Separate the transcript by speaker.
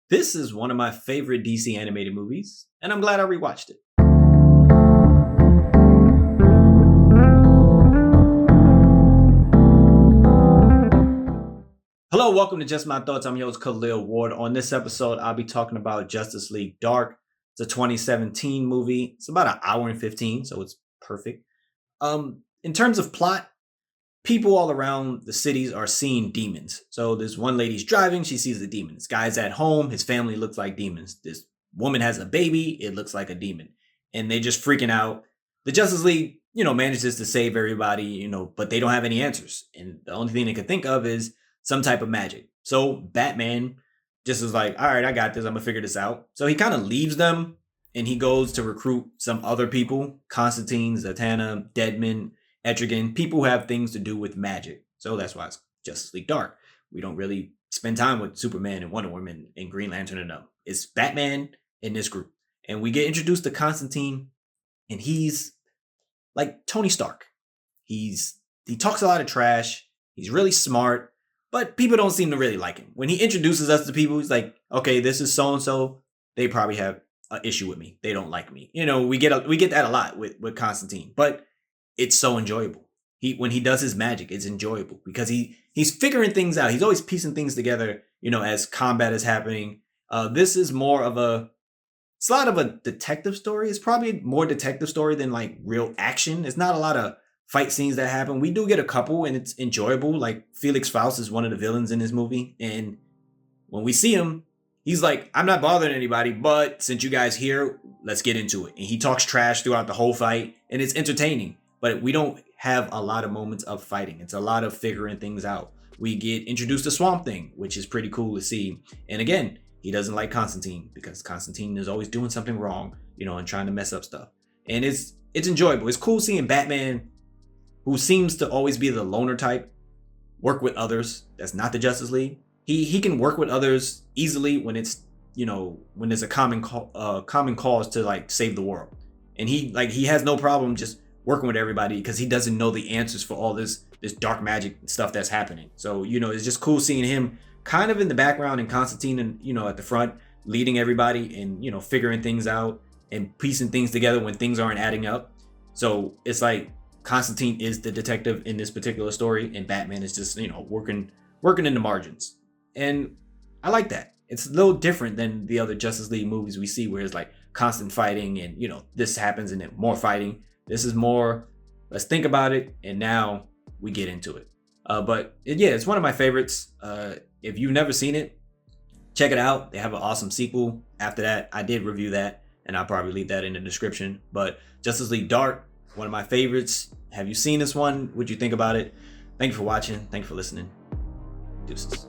Speaker 1: This is one of my favorite DC animated movies, and I'm glad I rewatched it. Hello, welcome to Just My Thoughts. I'm your host, Khaleel Ward. On this episode, I'll be talking about Justice League Dark. It's a 2017 movie. It's about an hour and 15, so it's perfect. In terms of plot, people all around the cities are seeing demons. So this one lady's driving, she sees a demon. This guy's at home, his family looks like demons. This woman has a baby, it looks like a demon. And they just freaking out. The Justice League, manages to save everybody, but they don't have any answers. And the only thing they can think of is some type of magic. So Batman just is like, all right, I got this. I'm gonna figure this out. So he kind of leaves them and he goes to recruit some other people, Constantine, Zatanna, Deadman, Etrigan, people who have things to do with magic. So that's why it's Justice League Dark. We don't really spend time with Superman and Wonder Woman and Green Lantern enough. It's Batman in this group. And we get introduced to Constantine, and he's like Tony Stark. He talks a lot of trash. He's really smart, but people don't seem to really like him. When he introduces us to people, he's like, okay, this is so-and-so. They probably have an issue with me. They don't like me. We get that a lot with Constantine, but it's so enjoyable. When he does his magic, it's enjoyable because he's figuring things out. He's always piecing things together, as combat is happening. This is more of it's a lot of a detective story. It's probably more detective story than like real action. It's not a lot of fight scenes that happen. We do get a couple and it's enjoyable. Like Felix Faust is one of the villains in this movie. And when we see him, he's like, I'm not bothering anybody, but since you guys here, let's get into it. And he talks trash throughout the whole fight and it's entertaining, but we don't have a lot of moments of fighting. It's a lot of figuring things out. We get introduced to Swamp Thing, which is pretty cool to see. And again, he doesn't like Constantine because Constantine is always doing something wrong, and trying to mess up stuff. And it's enjoyable. It's cool seeing Batman, who seems to always be the loner type, work with others. That's not the Justice League. He can work with others easily when it's when there's a common cause to like save the world. And he has no problem just working with everybody because he doesn't know the answers for all this dark magic stuff that's happening. So it's just cool seeing him kind of in the background and Constantine and at the front leading everybody and figuring things out and piecing things together when things aren't adding up. So it's like Constantine is the detective in this particular story and Batman is just working in the margins. And I like that. It's a little different than the other Justice League movies we see where it's like constant fighting and this happens and then more fighting. This is more, let's think about it, and now we get into it. But it's one of my favorites. If you've never seen it, check it out. They have an awesome sequel after that. I did review that, and I'll probably leave that in the description. But Justice League Dark, one of my favorites. Have you seen this one? What'd you think about it? Thank you for watching. Thank you for listening. Deuces.